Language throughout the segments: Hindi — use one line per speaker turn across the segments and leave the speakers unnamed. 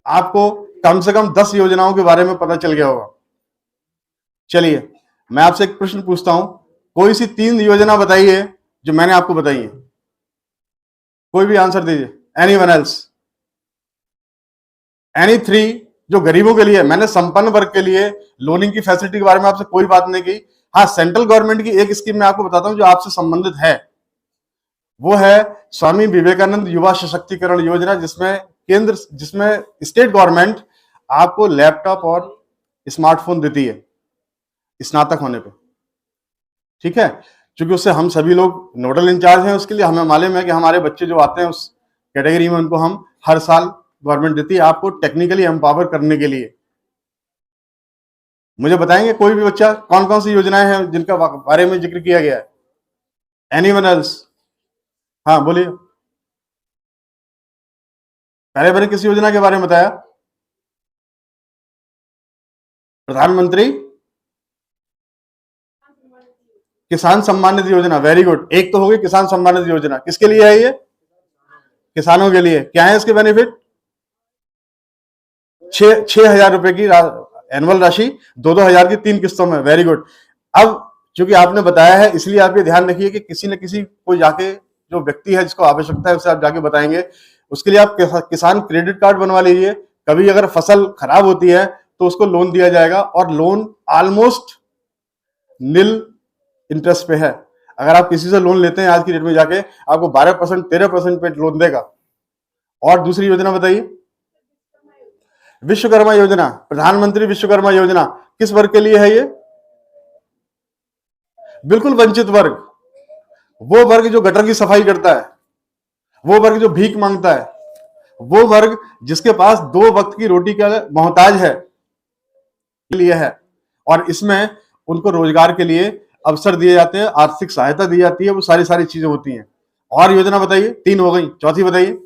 आपको कम से कम 10 योजनाओं के बारे में पता चल गया होगा। चलिए मैं आपसे एक प्रश्न पूछता हूं, कोई सी 3 योजना बताइए जो मैंने आपको बताई है। कोई भी आंसर दीजिए, एनीवन एल्स? एनी 3 जो गरीबों के लिए, मैंने संपन्न वर्ग के लिए लोनिंग की फैसिलिटी के बारे में आपसे कोई बात नहीं की। हाँ, सेंट्रल गवर्नमेंट की एक स्कीम मैं आपको बताता हूं जो आपसे संबंधित है, वो है स्वामी विवेकानंद युवा सशक्तिकरण योजना, जिसमें स्टेट गवर्नमेंट आपको लैपटॉप और स्मार्टफोन देती है स्नातक होने पे। ठीक है, क्योंकि उससे हम सभी लोग नोडल इंचार्ज हैं, उसके लिए हमें मालूम है कि हमारे बच्चे जो आते हैं उस कैटेगरी में, उनको हम हर साल गवर्नमेंट देती है आपको टेक्निकली एम्पावर करने के लिए। मुझे बताएंगे कोई भी बच्चा कौन कौन सी योजनाएं हैं जिनका बारे में जिक्र किया गया है? Anyone else? हाँ बोलिए। पहले मैंने किस योजना के बारे में बताया? प्रधानमंत्री किसान सम्मानित योजना। वेरी गुड, एक तो होगी किसान सम्मानित योजना। किसके लिए है ये? किसानों के लिए। क्या है इसके बेनिफिट? 6,000 रुपए की एनुअल राशि, 2,000 की 3 किस्तों में। Very good. अब चूंकि आपने बताया है, इसलिए आप ये ध्यान रखिए कि किसी न किसी को जाके, जो व्यक्ति है जिसको आवश्यकता है उसे आप जाके बताएंगे। उसके लिए आप किसान क्रेडिट कार्ड बनवा लीजिए। कभी अगर फसल खराब होती है तो उसको लोन दिया जाएगा, और लोन ऑलमोस्ट निल इंटरेस्ट पे है। अगर आप किसी से लोन लेते हैं आज की डेट में जाके, आपको 12% 13% पे लोन देगा। और दूसरी योजना बताइए। विश्वकर्मा योजना, प्रधानमंत्री विश्वकर्मा योजना किस वर्ग के लिए है ये? बिल्कुल वंचित वर्ग, वो वर्ग जो गटर की सफाई करता है, वो वर्ग जो भीख मांगता है, वो वर्ग जिसके पास 2 वक्त की रोटी का मोहताज है, लिए है। और इसमें उनको रोजगार के लिए अवसर दिए जाते हैं, आर्थिक सहायता दी जाती है, वो सारी चीजें होती हैं। और योजना बताइए, 3 हो गई, चौथी बताइए।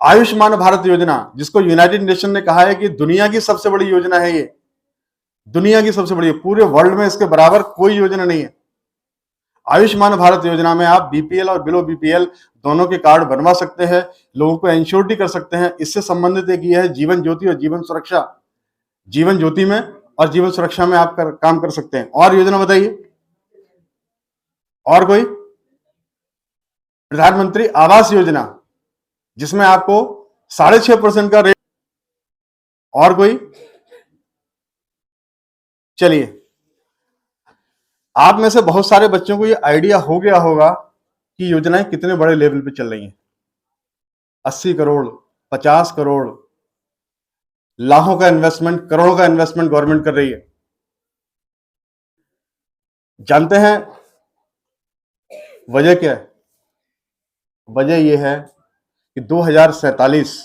आयुष्मान भारत योजना, जिसको यूनाइटेड नेशन ने कहा है कि दुनिया की सबसे बड़ी योजना है ये, दुनिया की सबसे बड़ी, पूरे वर्ल्ड में इसके बराबर कोई योजना नहीं है। आयुष्मान भारत योजना में आप बीपीएल और बिलो बीपीएल दोनों के कार्ड बनवा सकते हैं, लोगों को इंश्योरिटी कर सकते हैं। इससे संबंधित एक ये है जीवन ज्योति और जीवन सुरक्षा। जीवन ज्योति में और जीवन सुरक्षा में आप काम कर सकते हैं। और योजना बताइए, और कोई? प्रधानमंत्री आवास योजना, जिसमें आपको 6.5% का रेट। और कोई? चलिए, आप में से बहुत सारे बच्चों को ये आइडिया हो गया होगा कि योजनाएं कितने बड़े लेवल पे चल रही हैं। 80 करोड़, 50 करोड़, लाखों का इन्वेस्टमेंट, करोड़ों का इन्वेस्टमेंट गवर्नमेंट कर रही है। जानते हैं वजह क्या है? वजह यह है कि 2047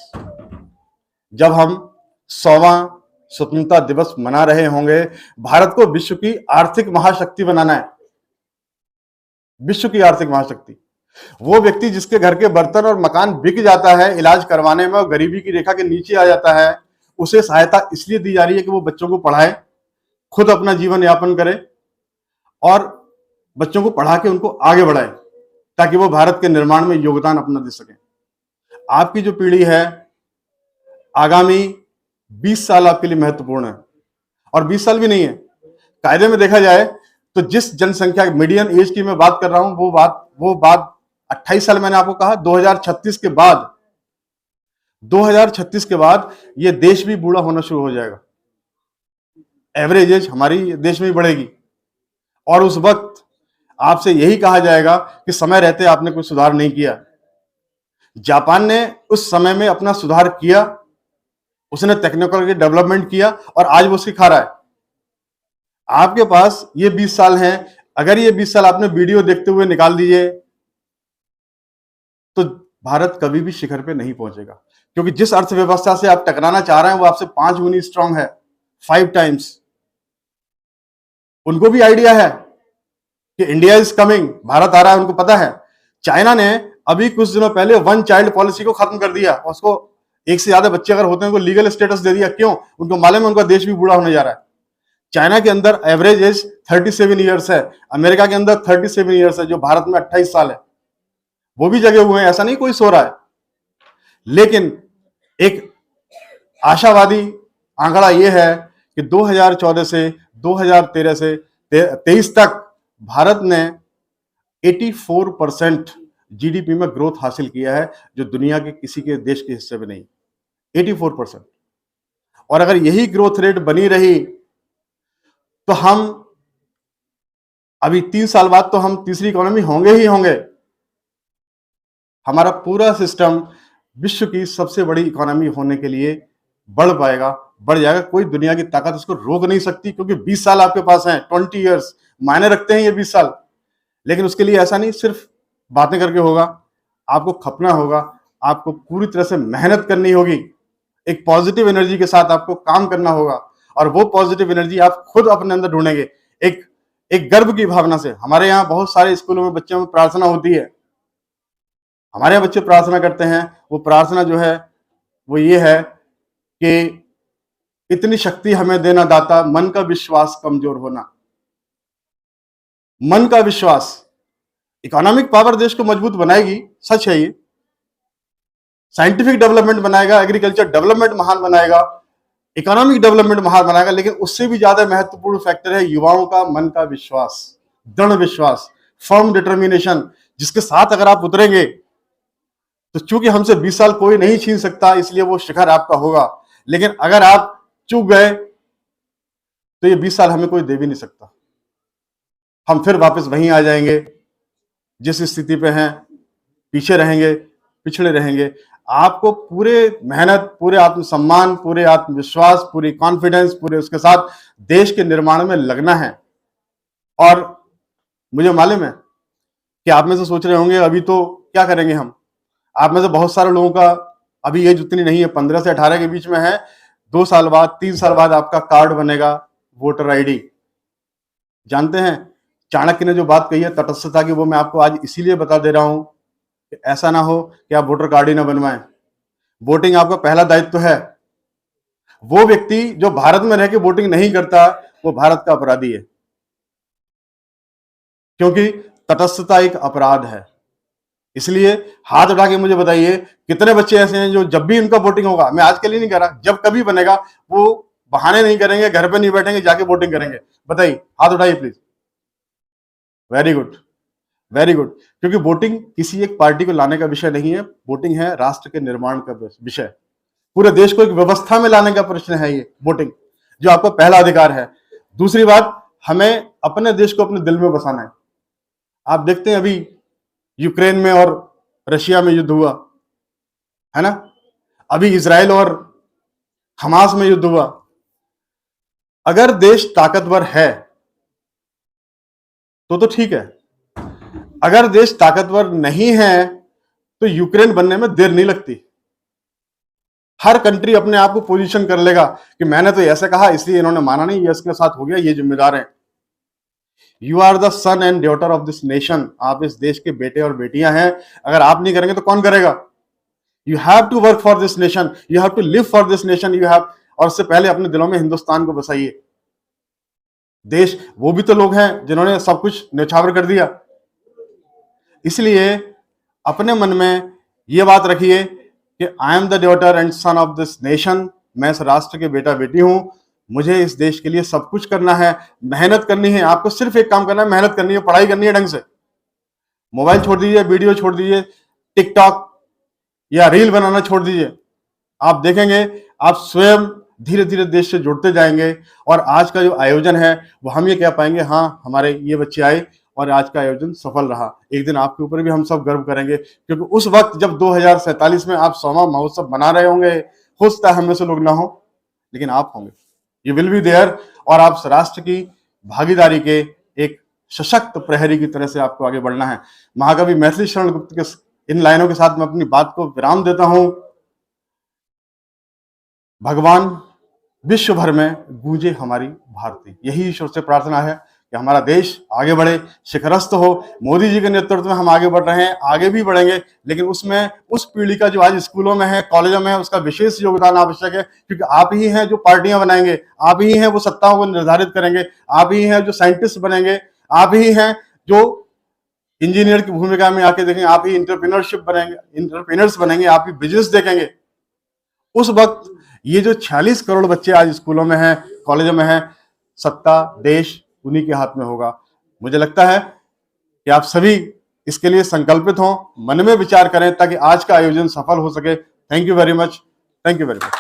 जब हम 100वां स्वतंत्रता दिवस मना रहे होंगे, भारत को विश्व की आर्थिक महाशक्ति बनाना है। विश्व की आर्थिक महाशक्ति। वो व्यक्ति जिसके घर के बर्तन और मकान बिक जाता है इलाज करवाने में और गरीबी की रेखा के नीचे आ जाता है, उसे सहायता इसलिए दी जा रही है कि वो बच्चों को पढ़ाए, खुद अपना जीवन यापन करे और बच्चों को पढ़ा के उनको आगे बढ़ाए, ताकि वो भारत के निर्माण में योगदान अपना दे सके। आपकी जो पीढ़ी है, आगामी 20 साल आपके लिए महत्वपूर्ण है। और 20 साल भी नहीं है, कायदे में देखा जाए तो जिस जनसंख्या मीडियन एज की मैं बात कर रहा हूं, वो बात 28 साल मैंने आपको कहा। 2036 के बाद ये देश भी बूढ़ा होना शुरू हो जाएगा। एवरेज एज हमारी देश में बढ़ेगी, और उस वक्त आपसे यही कहा जाएगा कि समय रहते आपने कोई सुधार नहीं किया। जापान ने उस समय में अपना सुधार किया, उसने टेक्नोलॉजी डेवलपमेंट किया और आज वो सिखा रहा है। आपके पास ये 20 साल हैं, अगर ये 20 साल आपने वीडियो देखते हुए निकाल दीजिए तो भारत कभी भी शिखर पे नहीं पहुंचेगा, क्योंकि जिस अर्थव्यवस्था से आप टकराना चाह रहे हैं वो आपसे 5 गुनी स्ट्रांग है, 5 टाइम्स। उनको भी आइडिया है कि इंडिया इज कमिंग, भारत आ रहा है, उनको पता है। चाइना ने अभी कुछ दिनों पहले 1 चाइल्ड पॉलिसी को खत्म कर दिया, उसको एक से ज्यादा बच्चे अगर होते हैं उनको लीगल स्टेटस दे दिया। क्यों? उनको मालूम है उनका देश भी बूढ़ा होने जा रहा है। चाइना के अंदर एवरेज एज 37 ईयर्स है, अमेरिका के अंदर 37 ईयर्स है, जो भारत में 28 साल है। वो भी जगे हुए हैं, ऐसा नहीं कोई सो रहा है। लेकिन एक आशावादी आंकड़ा यह है कि 2014 से 2013 से 23 तक भारत ने 84% जीडीपी में ग्रोथ हासिल किया है, जो दुनिया के किसी के देश के हिस्से में नहीं। 84%। और अगर यही ग्रोथ रेट बनी रही तो हम अभी 3 साल बाद तो हम तीसरी इकोनॉमी होंगे ही होंगे। हमारा पूरा सिस्टम विश्व की सबसे बड़ी इकोनॉमी होने के लिए बढ़ पाएगा, बढ़ जाएगा। कोई दुनिया की ताकत उसको रोक नहीं सकती, क्योंकि 20 साल आपके पास हैं, 20 ईयर्स मायने रखते हैं ये 20 साल। लेकिन उसके लिए ऐसा नहीं सिर्फ बातें करके होगा, आपको खपना होगा, आपको पूरी तरह से मेहनत करनी होगी, एक पॉजिटिव एनर्जी के साथ आपको काम करना होगा, और वो पॉजिटिव एनर्जी आप खुद अपने अंदर ढूंढेंगे, एक गर्व की भावना से। हमारे यहाँ बहुत सारे स्कूलों में बच्चों में प्रार्थना होती है, हमारे यहाँ बच्चे प्रार्थना करते हैं। वो प्रार्थना जो है वो ये है कि इतनी शक्ति हमें देना दाता, मन का विश्वास कमजोर होना। मन का विश्वास इकोनॉमिक पावर देश को मजबूत बनाएगी, सच है ये। साइंटिफिक डेवलपमेंट बनाएगा, एग्रीकल्चर डेवलपमेंट महान बनाएगा, इकोनॉमिक डेवलपमेंट महान बनाएगा, लेकिन उससे भी ज्यादा महत्वपूर्ण फैक्टर है युवाओं का मन का विश्वास, दृढ़ विश्वास, फर्म डिटर्मिनेशन, जिसके साथ अगर आप उतरेंगे तो चूंकि हमसे 20 साल कोई नहीं छीन सकता, इसलिए वो शिखर आपका होगा। लेकिन अगर आप चूक गए तो ये 20 साल हमें कोई दे भी नहीं सकता। हम फिर वापस वहीं आ जाएंगे जिस स्थिति पे हैं, पीछे रहेंगे, पिछड़े रहेंगे। आपको पूरे मेहनत, पूरे आत्मसम्मान, पूरे आत्मविश्वास, पूरी कॉन्फिडेंस, पूरे उसके साथ देश के निर्माण में लगना है। और मुझे मालूम है कि आप में से सोच रहे होंगे अभी तो क्या करेंगे हम। आप में से बहुत सारे लोगों का अभी एज उतनी नहीं है, 15 से 18 के बीच में है। 2 साल बाद, 3 साल बाद आपका कार्ड बनेगा, वोटर आईडी। जानते हैं चाणक्य ने जो बात कही है तटस्थता की, वो मैं आपको आज इसीलिए बता दे रहा हूं कि ऐसा ना हो कि आप वोटर कार्ड ही ना बनवाएं। वोटिंग आपका पहला दायित्व है। वो व्यक्ति जो भारत में रह के वोटिंग नहीं करता, वो भारत का अपराधी है, क्योंकि तटस्थता एक अपराध है। इसलिए हाथ उठा के मुझे बताइए कितने बच्चे ऐसे हैं जो जब भी उनका वोटिंग होगा, मैं आज के लिए नहीं कह रहा, जब कभी बनेगा वो बहाने नहीं करेंगे, घर पे नहीं बैठेंगे, जाके वोटिंग करेंगे। बताइए, हाथ उठाइए please. Very good, very good. क्योंकि वोटिंग किसी एक पार्टी को लाने का विषय नहीं है, वोटिंग है राष्ट्र के निर्माण का विषय। पूरे देश को एक व्यवस्था में लाने का प्रश्न है ये वोटिंग, जो आपका पहला अधिकार है। दूसरी बात, हमें अपने देश को अपने दिल में बसाना है। आप देखते हैं अभी यूक्रेन में और रशिया में युद्ध हुआ है ना, अभी इजराइल और हमास में युद्ध हुआ। अगर देश ताकतवर है तो ठीक है, अगर देश ताकतवर नहीं है तो यूक्रेन बनने में देर नहीं लगती। हर कंट्री अपने आप को पोजीशन कर लेगा कि मैंने तो ऐसे कहा इसलिए इन्होंने माना नहीं, ये इसके साथ हो गया, ये जिम्मेदार है। You are the son and daughter of this nation. आप इस देश के बेटे और बेटियां हैं। अगर आप नहीं करेंगे तो कौन करेगा? You have to work for this nation, you have to live for this nation, you have. और उससे पहले अपने दिलों में हिंदुस्तान को बसाइए। देश वो भी तो लोग हैं जिन्होंने सब कुछ न्यौछावर कर दिया। इसलिए अपने मन में यह बात रखिए कि I am the daughter and son of this nation. मैं इस राष्ट्र के बेटा बेटी हूं। मुझे इस देश के लिए सब कुछ करना है, मेहनत करनी है। आपको सिर्फ एक काम करना है, मेहनत करनी है, पढ़ाई करनी है ढंग से। मोबाइल छोड़ दीजिए, वीडियो छोड़ दीजिए, टिकटॉक या रील बनाना छोड़ दीजिए। आप देखेंगे आप स्वयं धीरे धीरे देश से जुड़ते जाएंगे। और आज का जो आयोजन है वो हम ये कह पाएंगे, हाँ हमारे ये बच्चे आए और आज का आयोजन सफल रहा। एक दिन आपके ऊपर भी हम सब गर्व करेंगे, क्योंकि उस वक्त जब 2047 में आप 100वां महोत्सव मना रहे होंगे, हो सकता है हम में से लोग ना हो, लेकिन आप होंगे, यू विल बी देयर। और आप राष्ट्र की भागीदारी के एक सशक्त प्रहरी की तरह से आपको आगे बढ़ना है। महाकवि मैथिली शरण गुप्त के इन लाइनों के साथ मैं अपनी बात को विराम देता हूं। भगवान विश्व भर में गूंजे हमारी भारती। यही ईश्वर से प्रार्थना है कि हमारा देश आगे बढ़े, शिखरस्थ हो। मोदी जी के नेतृत्व में हम आगे बढ़ रहे हैं, आगे भी बढ़ेंगे, लेकिन उसमें उस पीढ़ी का जो आज स्कूलों में है, कॉलेजों में है, उसका विशेष योगदान आवश्यक है। क्योंकि आप ही हैं जो पार्टियां बनाएंगे, आप ही हैं वो सत्ताओं को निर्धारित करेंगे, आप ही हैं जो साइंटिस्ट बनेंगे, आप ही हैं जो इंजीनियर की भूमिका में आके देखेंगे, आप ही इंटरप्रेन्योरशिप बनेंगे, इंटरप्रेन्योर्स बनेंगे, आप ही बिजनेस देखेंगे। उस वक्त ये जो 46 करोड़ बच्चे आज स्कूलों में हैं, कॉलेजों में हैं, सत्ता देश उन्हीं के हाथ में होगा। मुझे लगता है कि आप सभी इसके लिए संकल्पित हों, मन में विचार करें ताकि आज का आयोजन सफल हो सके। Thank you very much. Thank you very much.